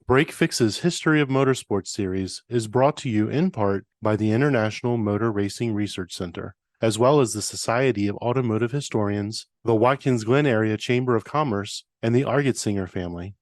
Break Fix's History of Motorsports series is brought to you in part by the International Motor Racing Research Center, as well as the Society of Automotive Historians, the Watkins Glen Area Chamber of Commerce, and the Argetsinger family.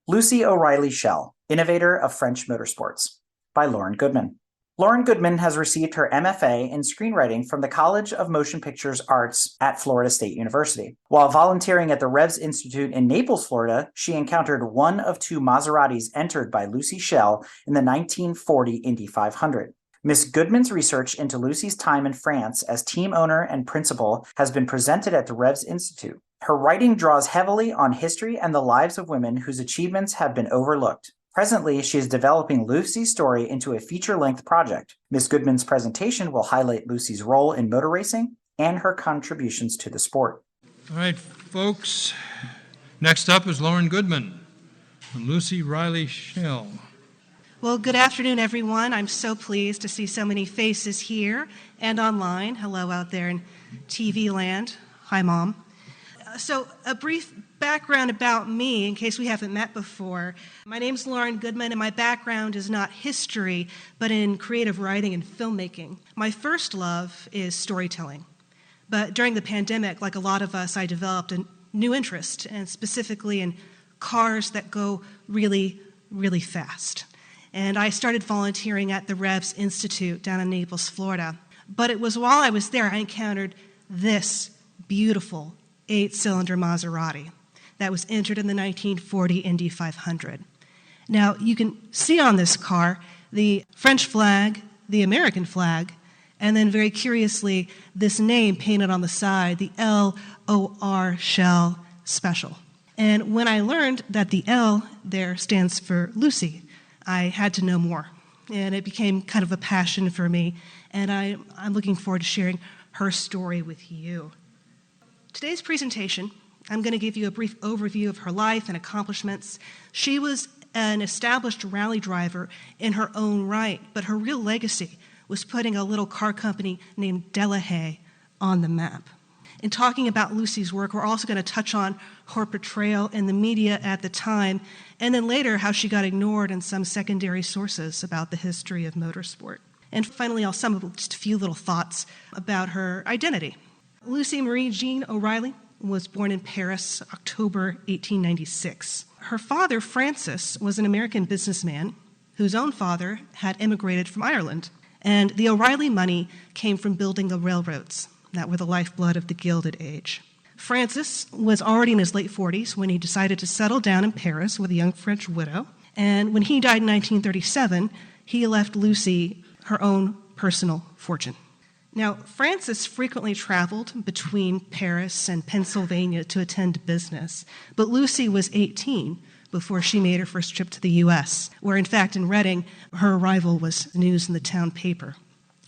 Lucy O'Reilly Schell, Innovator of French Motorsports, by Lauren Goodman. Lauren Goodman has received her MFA in screenwriting from the College of Motion Pictures Arts at Florida State University. While volunteering at the Revs Institute in Naples, Florida, she encountered one of two Maseratis entered by Lucy Schell in the 1940 Indy 500. Ms. Goodman's research into Lucy's time in France as team owner and principal has been presented at the Revs Institute. Her writing draws heavily on history and the lives of women whose achievements have been overlooked. Presently, she is developing Lucy's story into a feature-length project. Ms. Goodman's presentation will highlight Lucy's role in motor racing and her contributions to the sport. All right, folks. Next up is Lauren Goodman and Lucy O'Reilly Schell. Well, good afternoon, everyone. I'm so pleased to see so many faces here and online. Hello out there in TV land. Hi, Mom. So a brief background about me, in case we haven't met before. My name's Lauren Goodman, and my background is not history, but in creative writing and filmmaking. My first love is storytelling. But during the pandemic, like a lot of us, I developed a new interest, and specifically in cars that go really, really fast. And I started volunteering at the Revs Institute down in Naples, Florida. But it was while I was there I encountered this beautiful 8-cylinder Maserati that was entered in the 1940 Indy 500. Now, you can see on this car the French flag, the American flag, and then very curiously, this name painted on the side, the L.O.R. Schell Special. And when I learned that the L there stands for Lucy, I had to know more. And it became kind of a passion for me, and I'm looking forward to sharing her story with you. Today's presentation, I'm going to give you a brief overview of her life and accomplishments. She was an established rally driver in her own right, but her real legacy was putting a little car company named Delahaye on the map. In talking about Lucy's work, we're also going to touch on her portrayal in the media at the time, and then later how she got ignored in some secondary sources about the history of motorsport. And finally, I'll sum up just a few little thoughts about her identity. Lucy Marie Jean O'Reilly was born in Paris, October 1896. Her father, Francis, was an American businessman whose own father had immigrated from Ireland. And the O'Reilly money came from building the railroads that were the lifeblood of the Gilded Age. Francis was already in his late 40s when he decided to settle down in Paris with a young French widow. And when he died in 1937, he left Lucy her own personal fortune. Now, Francis frequently traveled between Paris and Pennsylvania to attend business, but Lucy was 18 before she made her first trip to the U.S., where, in fact, in Reading, her arrival was news in the town paper.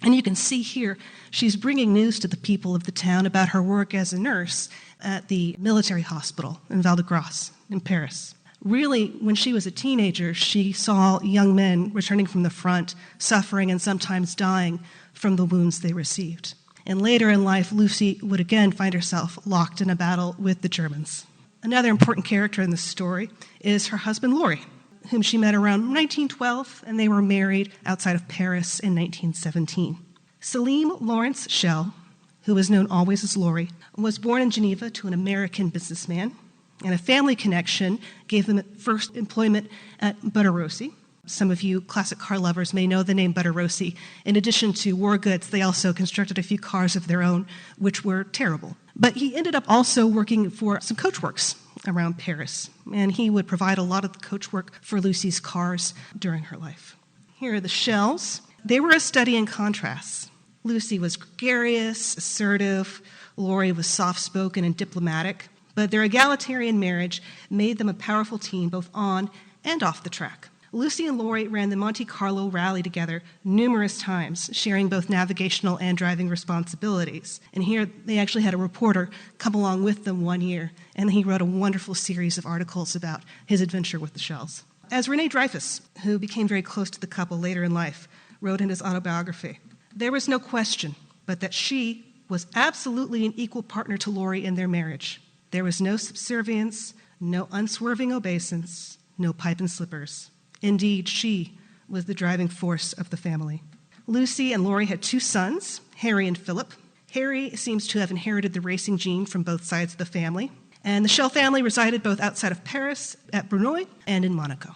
And you can see here, she's bringing news to the people of the town about her work as a nurse at the military hospital in Val-de-Grace in Paris. Really, when she was a teenager, she saw young men returning from the front, suffering and sometimes dying from the wounds they received. And later in life, Lucy would again find herself locked in a battle with the Germans. Another important character in this story is her husband, Laurie, whom she met around 1912, and they were married outside of Paris in 1917. Selim Lawrence Schell, who was known always as Laurie, was born in Geneva to an American businessman, and a family connection gave him first employment at Butterossi. Some of you classic car lovers may know the name Butterossi. In addition to war goods, they also constructed a few cars of their own, which were terrible. But he ended up also working for some coachworks around Paris, and he would provide a lot of the coachwork for Lucy's cars during her life. Here are the Shells. They were a study in contrasts. Lucy was gregarious, assertive. Laurie was soft-spoken and diplomatic. But their egalitarian marriage made them a powerful team both on and off the track. Lucy and Laurie ran the Monte Carlo Rally together numerous times, sharing both navigational and driving responsibilities. And here they actually had a reporter come along with them one year, and he wrote a wonderful series of articles about his adventure with the Shells. As Rene Dreyfus, who became very close to the couple later in life, wrote in his autobiography, there was no question but that she was absolutely an equal partner to Laurie in their marriage. There was no subservience, No unswerving obeisance, no pipe and slippers. Indeed, she was the driving force of the family. Lucy and Laurie had 2 sons, Harry and Philip. Harry seems to have inherited the racing gene from both sides of the family, and the Schell family resided both outside of Paris, at Brunoi, and in Monaco.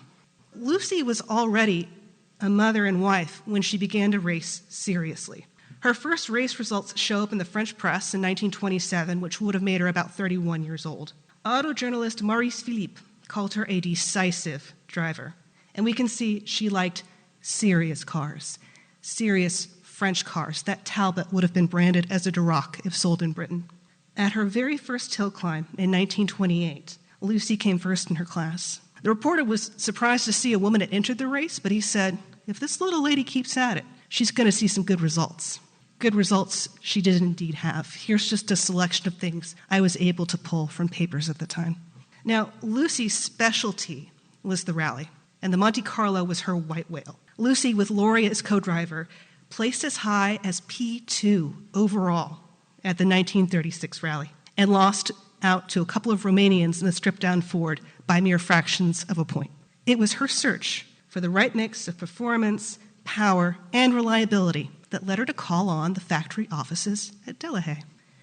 Lucy was already a mother and wife when she began to race seriously. Her first race results show up in the French press in 1927, which would have made her about 31 years old. Auto journalist Maurice Philippe called her a decisive driver, and we can see she liked serious cars, serious French cars. That Talbot would have been branded as a Duroc if sold in Britain. At her very first hill climb in 1928, Lucy came first in her class. The reporter was surprised to see a woman had entered the race, but he said, if this little lady keeps at it, she's going to see some good results. Good results she did indeed have. Here's just a selection of things I was able to pull from papers at the time. Now, Lucy's specialty was the rally, and the Monte Carlo was her white whale. Lucy, with Laurie as co-driver, placed as high as P2 overall at the 1936 rally and lost out to a couple of Romanians in the stripped-down Ford by mere fractions of a point. It was her search for the right mix of performance, power, and reliability that led her to call on the factory offices at Delahaye.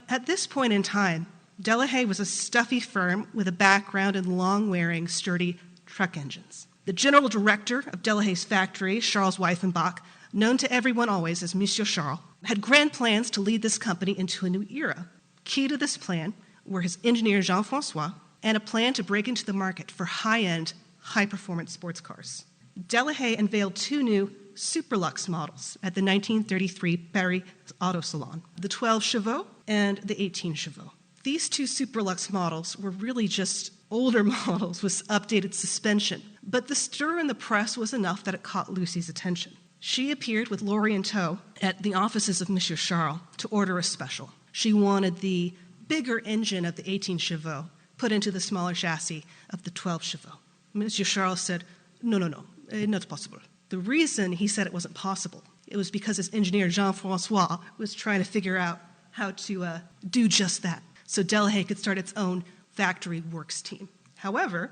At this point in time, Delahaye was a stuffy firm with a background in long-wearing, sturdy truck engines. The general director of Delahaye's factory, Charles Weifenbach, known to everyone always as Monsieur Charles, had grand plans to lead this company into a new era. Key to this plan were his engineer Jean-François and a plan to break into the market for high-end, high-performance sports cars. Delahaye unveiled 2 new Superlux models at the 1933 Paris Auto Salon, the 12 chevaux and the 18 chevaux. These 2 Superlux models were really just older models with updated suspension, but the stir in the press was enough that it caught Lucy's attention. She appeared with Laurie in tow at the offices of Monsieur Charles to order a special. She wanted the bigger engine of the 18 chevaux put into the smaller chassis of the 12 chevaux. Monsieur Charles said, no, not possible. The reason he said it wasn't possible, it was because his engineer Jean-François was trying to figure out how to do just that, so Delahaye could start its own factory works team. However,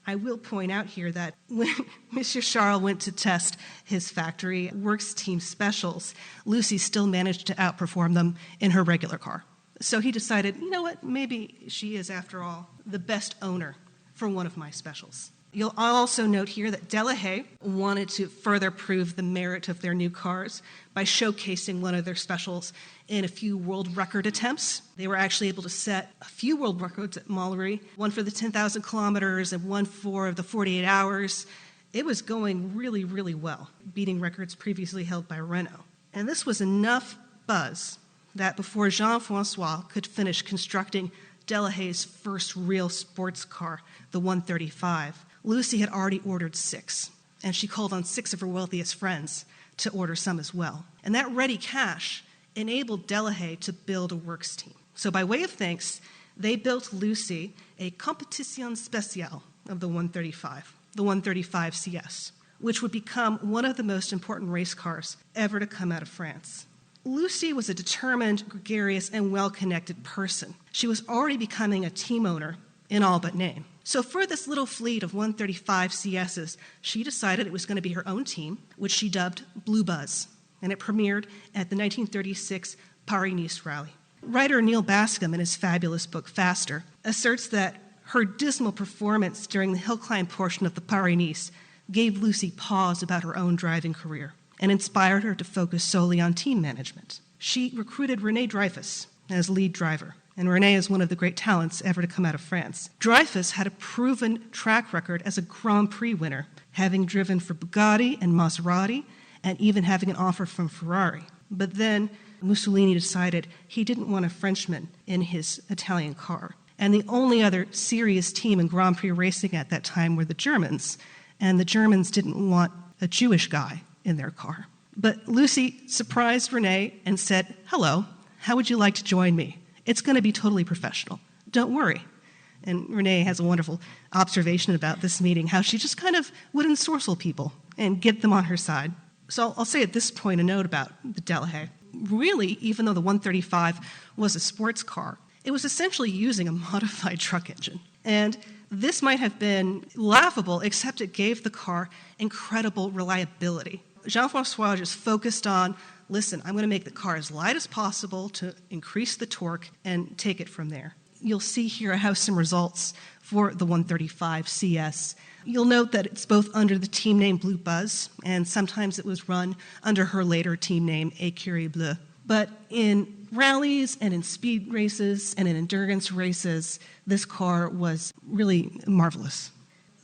I will point out here that when Monsieur Charles went to test his factory works team specials, Lucy still managed to outperform them in her regular car. So he decided, you know what, maybe she is, after all, the best owner for one of my specials. I'll also note here that Delahaye wanted to further prove the merit of their new cars by showcasing one of their specials in a few world record attempts. They were actually able to set a few world records at Laurie, one for the 10,000 kilometers and one for the 48 hours. It was going really, really well, beating records previously held by Renault. And this was enough buzz that before Jean-François could finish constructing Delahaye's first real sports car, the 135, Lucy had already ordered 6, and she called on 6 of her wealthiest friends to order some as well. And that ready cash enabled Delahaye to build a works team. So by way of thanks, they built Lucy a compétition spéciale of the 135 CS, which would become one of the most important race cars ever to come out of France. Lucy was a determined, gregarious, and well-connected person. She was already becoming a team owner in all but name. So for this little fleet of 135 CSs, she decided it was going to be her own team, which she dubbed Blue Buzz, and it premiered at the 1936 Paris-Nice Rally. Writer Neil Bascom, in his fabulous book Faster, asserts that her dismal performance during the hill climb portion of the Paris-Nice gave Lucy pause about her own driving career and inspired her to focus solely on team management. She recruited René Dreyfus as lead driver, and René is one of the great talents ever to come out of France. Dreyfus had a proven track record as a Grand Prix winner, having driven for Bugatti and Maserati, and even having an offer from Ferrari. But then Mussolini decided he didn't want a Frenchman in his Italian car. And the only other serious team in Grand Prix racing at that time were the Germans, and the Germans didn't want a Jewish guy in their car. But Lucy surprised René and said, "Hello, how would you like to join me? It's going to be totally professional. Don't worry." And René has a wonderful observation about this meeting, how she just kind of would ensorcel people and get them on her side. So I'll say at this point a note about the Delahaye. Really, even though the 135 was a sports car, it was essentially using a modified truck engine. And This might have been laughable, except it gave the car incredible reliability. Jean-François just focused on, listen, I'm going to make the car as light as possible to increase the torque and take it from there. You'll see here I have some results for the 135 CS. You'll note that it's both under the team name Blue Buzz, and sometimes it was run under her later team name Écurie Bleue. But in rallies and in speed races and in endurance races, this car was really marvelous.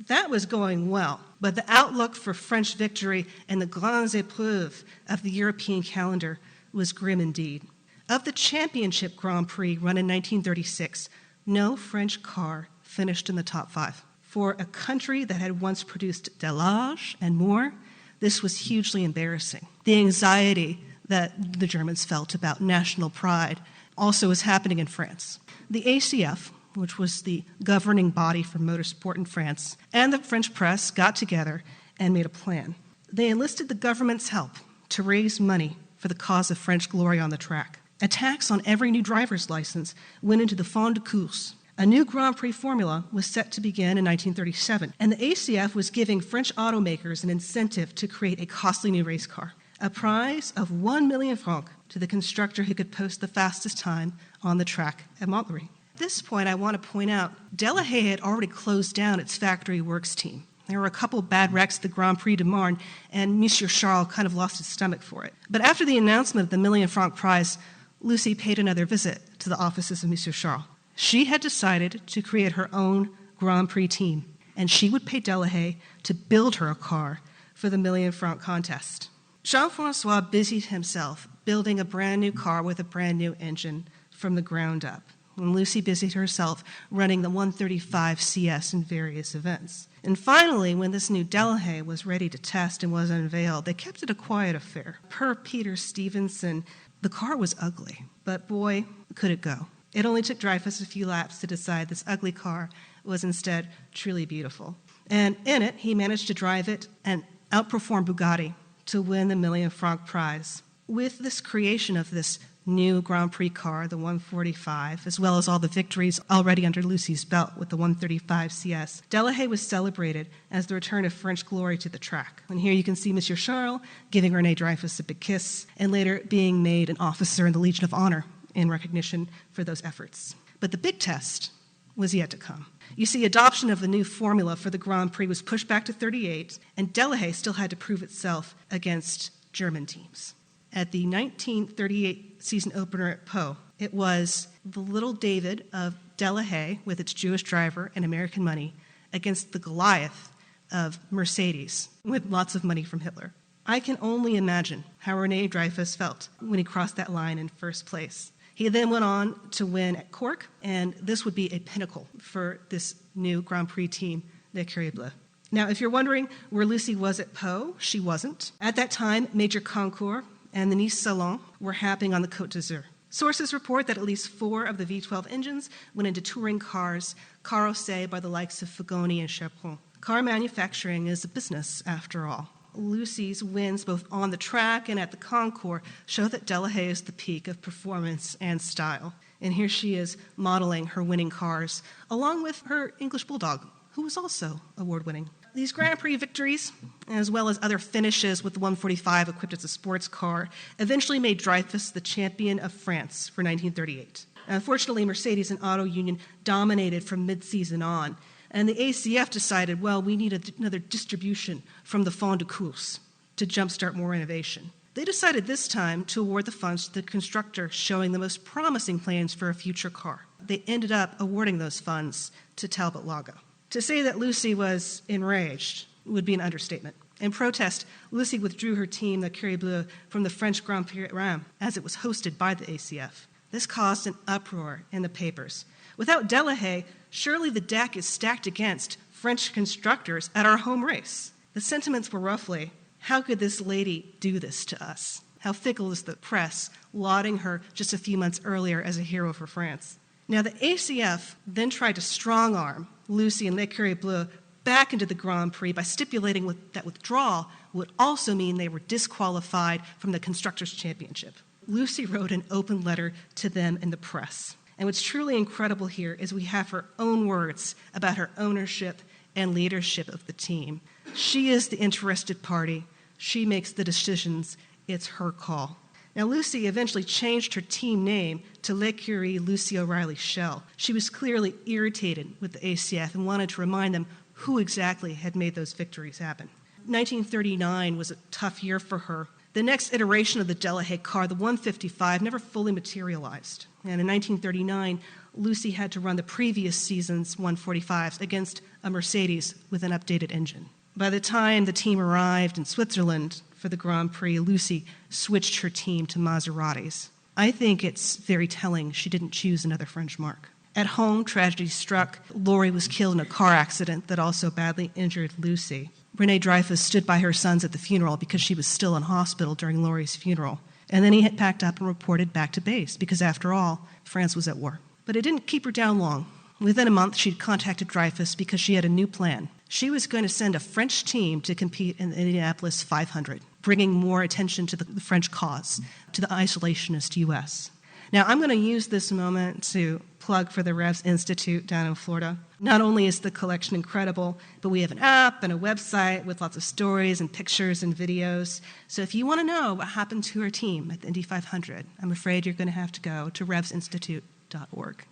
That was going well, but the outlook for French victory and the grandes épreuves of the European calendar was grim indeed. Of the championship Grand Prix run in 1936, no French car finished in the top 5. For a country that had once produced Delahaye and more, this was hugely embarrassing. The anxiety that the Germans felt about national pride also was happening in France. The ACF, which was the governing body for motorsport in France, and the French press got together and made a plan. They enlisted the government's help to raise money for the cause of French glory on the track. A tax on every new driver's license went into the fond de course. A new Grand Prix formula was set to begin in 1937, and the ACF was giving French automakers an incentive to create a costly new race car, a prize of 1 million francs to the constructor who could post the fastest time on the track at Montlhéry. At this point, I want to point out, Delahaye had already closed down its factory works team. There were a couple bad wrecks at the Grand Prix de Marne, and Monsieur Charles kind of lost his stomach for it. But after the announcement of the million-franc prize, Lucy paid another visit to the offices of Monsieur Charles. She had decided to create her own Grand Prix team, and she would pay Delahaye to build her a car for the million-franc contest. Jean-François busied himself building a brand new car with a brand new engine from the ground up, when Lucy busied herself running the 135 CS in various events. And finally, when this new Delahaye was ready to test and was unveiled, they kept it a quiet affair. Per Peter Stevenson, the car was ugly, but boy, could it go. It only took Dreyfus a few laps to decide this ugly car was instead truly beautiful. And in it, he managed to drive it and outperform Bugatti to win the million-franc prize. With this creation of this new Grand Prix car, the 145, as well as all the victories already under Lucy's belt with the 135 CS, Delahaye was celebrated as the return of French glory to the track. And here you can see Monsieur Charles giving René Dreyfus a big kiss, and later being made an officer in the Legion of Honor in recognition for those efforts. But the big test was yet to come. You see, adoption of the new formula for the Grand Prix was pushed back to 38, and Delahaye still had to prove itself against German teams. At the 1938 season opener at Pau, it was the little David of Delahaye with its Jewish driver and American money against the Goliath of Mercedes with lots of money from Hitler. I can only imagine how René Dreyfus felt when he crossed that line in first place. He then went on to win at Cork, and this would be a pinnacle for this new Grand Prix team, the Écurie Bleue. Now, if you're wondering where Lucy was at Pau, she wasn't. At that time, Major Concours and the Nice Salon were happening on the Côte d'Azur. Sources report that at least 4 of the V12 engines went into touring cars, carrossé by the likes of Fugoni and Chevron. Car manufacturing is a business, after all. Lucy's wins both on the track and at the concours show that Delahaye is the peak of performance and style. And here she is modeling her winning cars, along with her English Bulldog, who was also award-winning. These Grand Prix victories, as well as other finishes with the 145 equipped as a sports car, eventually made Dreyfus the champion of France for 1938. Unfortunately, Mercedes and Auto Union dominated from mid-season on, and the ACF decided, well, we need another distribution from the fond de course to jumpstart more innovation. They decided this time to award the funds to the constructor showing the most promising plans for a future car. They ended up awarding those funds to Talbot Lago. To say that Lucy was enraged would be an understatement. In protest, Lucy withdrew her team, the Écurie Bleue, from the French Grand Prix at Reims, as it was hosted by the ACF. This caused an uproar in the papers. Without Delahaye, surely the deck is stacked against French constructors at our home race. The sentiments were roughly, how could this lady do this to us? How fickle is the press, lauding her just a few months earlier as a hero for France. Now, the ACF then tried to strong-arm Lucy and l'Écurie Bleue back into the Grand Prix by stipulating that withdrawal would also mean they were disqualified from the Constructors' Championship. Lucy wrote an open letter to them in the press. And what's truly incredible here is we have her own words about her ownership and leadership of the team. She is the interested party. She makes the decisions. It's her call. Now, Lucy eventually changed her team name to L'écurie Lucy O'Reilly Schell. She was clearly irritated with the ACF and wanted to remind them who exactly had made those victories happen. 1939 was a tough year for her. The next iteration of the Delahaye car, the 155, never fully materialized. And in 1939, Lucy had to run the previous season's 145s against a Mercedes with an updated engine. By the time the team arrived in Switzerland for the Grand Prix, Lucy switched her team to Maseratis. I think it's very telling she didn't choose another French marque. At home, tragedy struck. Laurie was killed in a car accident that also badly injured Lucy. Renee Dreyfuss stood by her sons at the funeral because she was still in hospital during Laurie's funeral. And then he had packed up and reported back to base because, after all, France was at war. But it didn't keep her down long. Within a month, she'd contacted Dreyfuss because she had a new plan. She was going to send a French team to compete in the Indianapolis 500, bringing more attention to the French cause, to the isolationist U.S. Now, I'm going to use this moment to plug for the Revs Institute down in Florida. Not only is the collection incredible, but we have an app and a website with lots of stories and pictures and videos. So if you want to know what happened to our team at the Indy 500, I'm afraid you're going to have to go to revsinstitute.org.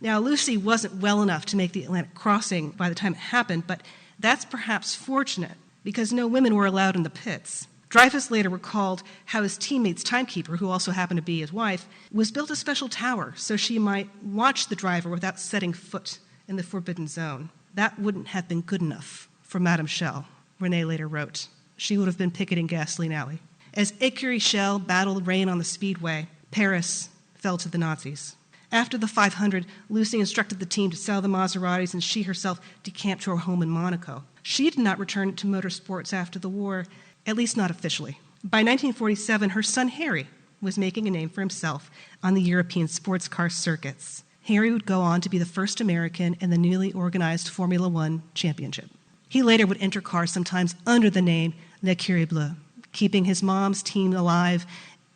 Now, Lucy wasn't well enough to make the Atlantic crossing by the time it happened, but that's perhaps fortunate because no women were allowed in the pits. Dreyfuss later recalled how his teammate's timekeeper, who also happened to be his wife, was built a special tower so she might watch the driver without setting foot in the forbidden zone. That wouldn't have been good enough for Madame Schell, Renee later wrote. She would have been picketing Gasoline Alley. As Écurie Schell battled rain on the speedway, Paris fell to the Nazis. After the 500, Lucy instructed the team to sell the Maseratis, and she herself decamped to her home in Monaco. She did not return to motorsports after the war, at least not officially. By 1947, her son Harry was making a name for himself on the European sports car circuits. Harry would go on to be the first American in the newly organized Formula One championship. He later would enter cars sometimes under the name L'Écurie Bleue, keeping his mom's team alive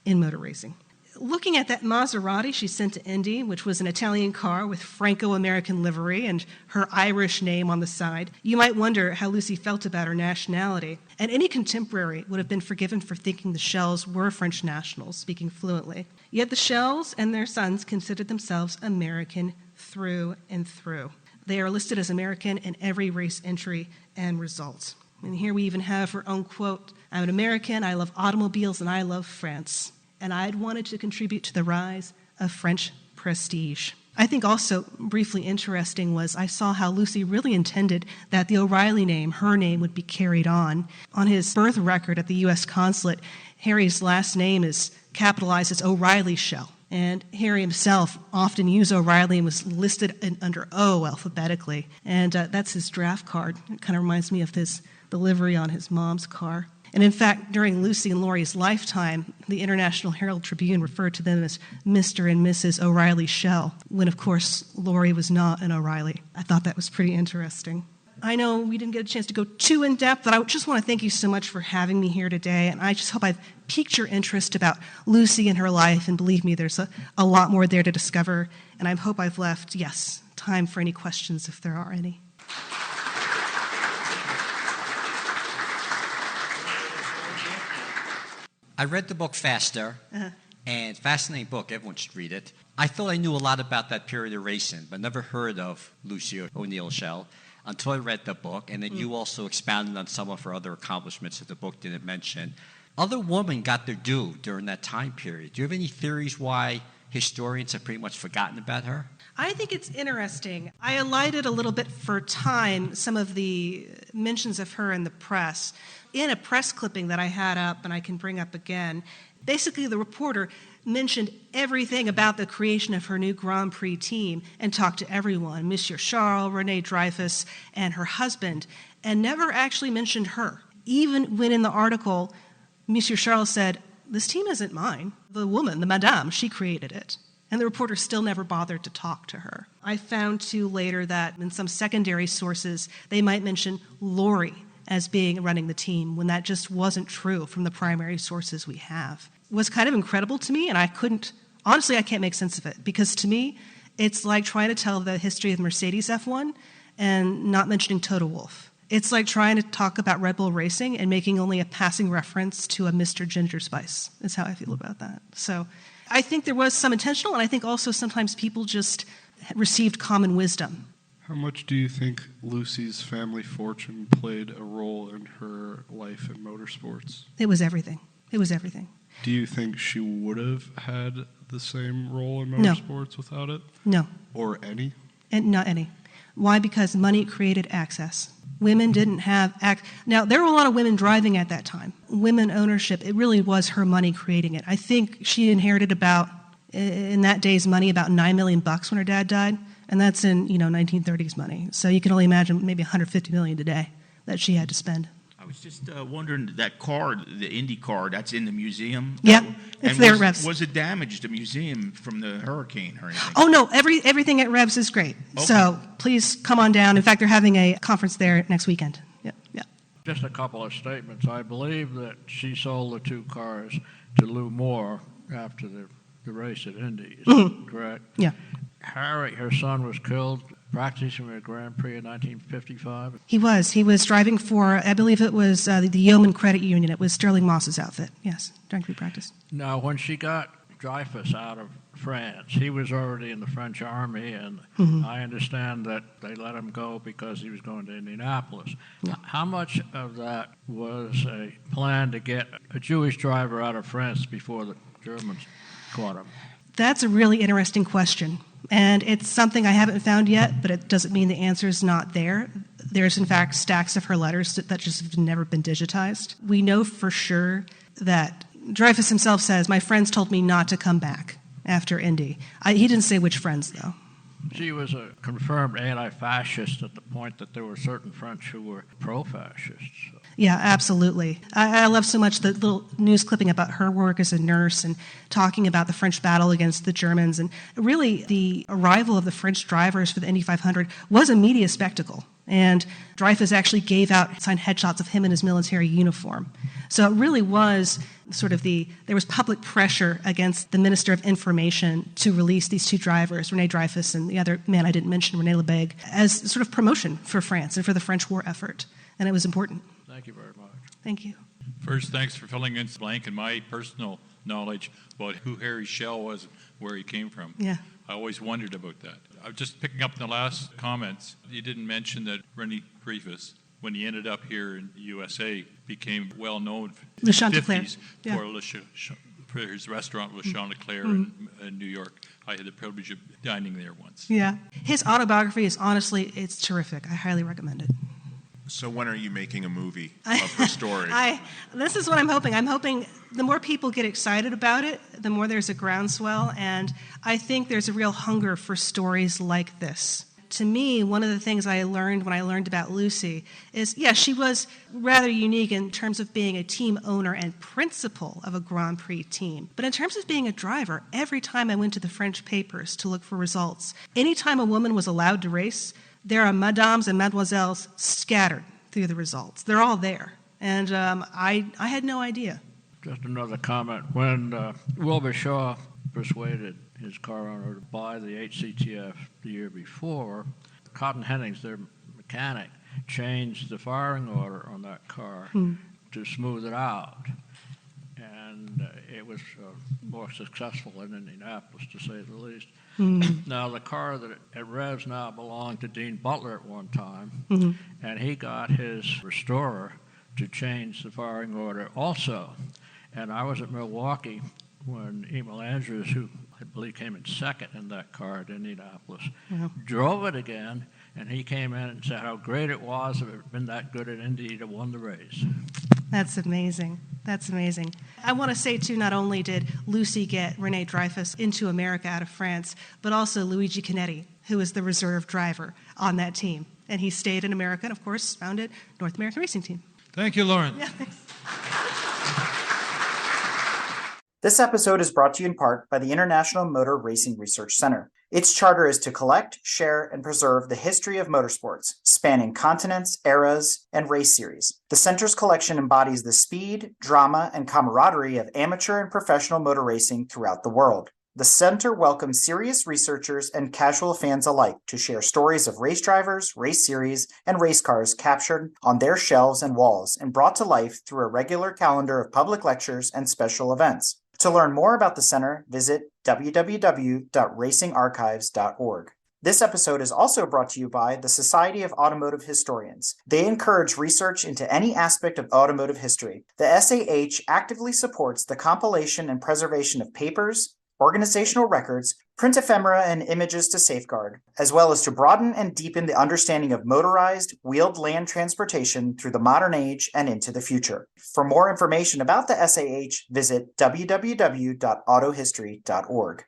in motor racing. Looking at that Maserati she sent to Indy, which was an Italian car with Franco-American livery and her Irish name on the side, you might wonder how Lucy felt about her nationality. And any contemporary would have been forgiven for thinking the Shells were French nationals, speaking fluently. Yet the Shells and their sons considered themselves American through and through. They are listed as American in every race entry and result. And here we even have her own quote, "I'm an American, I love automobiles, and I love France. And I'd wanted to contribute to the rise of French prestige." I think also briefly interesting was I saw how Lucy really intended that the O'Reilly name, her name, would be carried on. On his birth record at the U.S. consulate, Harry's last name is capitalized as O'Reilly Schell. And Harry himself often used O'Reilly and was listed under O alphabetically. And that's his draft card. It kind of reminds me of the livery on his mom's car. And in fact, during Lucy and Laurie's lifetime, the International Herald Tribune referred to them as Mr. and Mrs. O'Reilly Schell, when, of course, Laurie was not an O'Reilly. I thought that was pretty interesting. I know we didn't get a chance to go too in-depth, but I just want to thank you so much for having me here today, and I just hope I've piqued your interest about Lucy and her life, and believe me, there's a lot more there to discover, and I hope I've left, time for any questions if there are any. I read the book faster, and fascinating book. Everyone should read it. I thought I knew a lot about that period of racing, but never heard of Lucy O'Reilly Schell until I read the book, and then you also expounded on some of her other accomplishments that the book didn't mention. Other women got their due during that time period. Do you have any theories why historians have pretty much forgotten about her? I think it's interesting. I alighted a little bit for time some of the mentions of her in the press. In a press clipping that I had up, and I can bring up again, basically the reporter mentioned everything about the creation of her new Grand Prix team and talked to everyone, Monsieur Charles, Renee Dreyfuss, and her husband, and never actually mentioned her. Even when in the article, Monsieur Charles said, "This team isn't mine. The woman, the madame, she created it." And the reporter still never bothered to talk to her. I found, too, later that in some secondary sources, they might mention Laurie as running the team, when that just wasn't true from the primary sources we have. It was kind of incredible to me, and I couldn't Honestly, I can't make sense of it because to me, it's like trying to tell the history of Mercedes F1 and not mentioning Toto Wolff. It's like trying to talk about Red Bull Racing and making only a passing reference to a Mr. Ginger Spice, is how I feel about that. So I think there was some intentional, and I think also sometimes people just received common wisdom. How much do you think Lucy's family fortune played a role in her life in motorsports? It was everything. It was everything. Do you think she would have had the same role in motorsports without it? No. Or any? And not any. Why? Because money created access. Women didn't have Now, there were a lot of women driving at that time. Women ownership, it really was her money creating it. I think she inherited about, in that day's money, about $9 million when her dad died. And that's in, 1930s money. So you can only imagine maybe $150 million today that she had to spend. I was just wondering, that car, the Indy car, that's in the museum? Yeah, it's there at Revs. Was it damaged, the museum, from the hurricane or anything? Oh, no, everything at Revs is great. Okay. So please come on down. In fact, they're having a conference there next weekend. Yeah. Just a couple of statements. I believe that she sold the two cars to Lou Moore after the race at Indy. Is that correct? Yeah. Harry, her son, was killed practicing at a Grand Prix in 1955. He was driving for, I believe it was the Yeoman Credit Union. It was Sterling Moss's outfit. Yes, during pre-practice. Now, when she got Dreyfus out of France, he was already in the French army, and I understand that they let him go because he was going to Indianapolis. Yeah. How much of that was a plan to get a Jewish driver out of France before the Germans caught him? That's a really interesting question. And it's something I haven't found yet, but it doesn't mean the answer is not there. There's, in fact, stacks of her letters that just have never been digitized. We know for sure that Dreyfus himself says, "My friends told me not to come back after Indy." He didn't say which friends, though. She was a confirmed anti-fascist at the point that there were certain French who were pro-fascists. Yeah, absolutely. I love so much the little news clipping about her work as a nurse and talking about the French battle against the Germans. And really, the arrival of the French drivers for the Indy 500 was a media spectacle. And Dreyfus actually gave out signed headshots of him in his military uniform. So it really was there was public pressure against the Minister of Information to release these two drivers, René Dreyfus and the other man I didn't mention, René Lebesgue, as sort of promotion for France and for the French war effort. And it was important. Thank you very much. Thank you. First, thanks for filling in the blank in my personal knowledge about who Harry Schell was, where he came from. Yeah. I always wondered about that. I was just picking up in the last comments. You didn't mention that René Dreyfus, when he ended up here in the USA, became well known in the 50s for his restaurant, Le Chanticleer in New York. I had the privilege of dining there once. Yeah. His autobiography is it's terrific. I highly recommend it. So when are you making a movie of her story? This is what I'm hoping. I'm hoping the more people get excited about it, the more there's a groundswell, and I think there's a real hunger for stories like this. To me, one of the things I learned when I learned about Lucy is, she was rather unique in terms of being a team owner and principal of a Grand Prix team. But in terms of being a driver, every time I went to the French papers to look for results, anytime a woman was allowed to race, there are madames and mademoiselles scattered through the results. They're all there. And I had no idea. Just another comment. When Wilbur Shaw persuaded his car owner to buy the HCTF the year before, Cotton Hennings, their mechanic, changed the firing order on that car to smooth it out. And it was more successful in Indianapolis, to say the least. Now, the car that at Revs now belonged to Dean Butler at one time, and he got his restorer to change the firing order also. And I was at Milwaukee when Emil Andrews, who I believe came in second in that car at Indianapolis, drove it again, and he came in and said how great it was if it had been that good at Indy to have won the race. That's amazing. That's amazing. I want to say, too, not only did Lucy get René Dreyfus into America out of France, but also Luigi Canetti, who was the reserve driver on that team. And he stayed in America and, of course, founded North American Racing Team. Thank you, Lauren. Yeah, thanks. This episode is brought to you in part by the International Motor Racing Research Center. Its charter is to collect, share, and preserve the history of motorsports, spanning continents, eras, and race series. The center's collection embodies the speed, drama, and camaraderie of amateur and professional motor racing throughout the world. The center welcomes serious researchers and casual fans alike to share stories of race drivers, race series, and race cars captured on their shelves and walls and brought to life through a regular calendar of public lectures and special events. To learn more about the center, visit www.racingarchives.org. This episode is also brought to you by the Society of Automotive Historians. They encourage research into any aspect of automotive history. The SAH actively supports the compilation and preservation of papers, organizational records, print ephemera, and images to safeguard, as well as to broaden and deepen the understanding of motorized, wheeled land transportation through the modern age and into the future. For more information about the SAH, visit www.autohistory.org.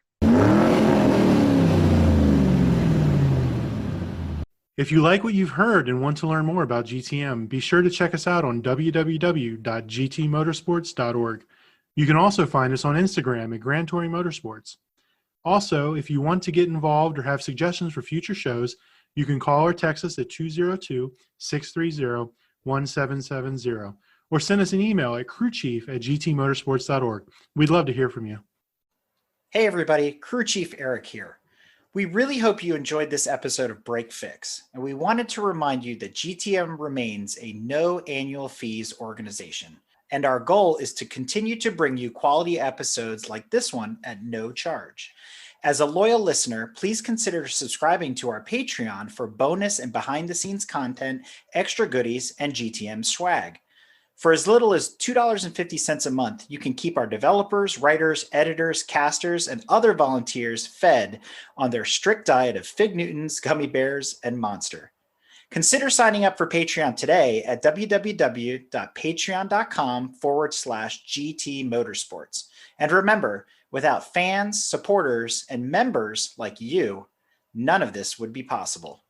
If you like what you've heard and want to learn more about GTM, be sure to check us out on www.gtmotorsports.org. You can also find us on Instagram at Grand Touring Motorsports. Also, if you want to get involved or have suggestions for future shows, you can call or text us at 202-630-1770 or send us an email at crewchief@gtmotorsports.org. We'd love to hear from you. Hey everybody, Crew Chief Eric here. We really hope you enjoyed this episode of Break Fix, and we wanted to remind you that GTM remains a no annual fees organization, and our goal is to continue to bring you quality episodes like this one at no charge. As a loyal listener, please consider subscribing to our Patreon for bonus and behind-the-scenes content, extra goodies, and GTM swag. For as little as $2.50 a month, you can keep our developers, writers, editors, casters, and other volunteers fed on their strict diet of Fig Newtons, gummy bears, and Monster. Consider signing up for Patreon today at www.patreon.com/GT Motorsports. And remember, without fans, supporters, and members like you, none of this would be possible.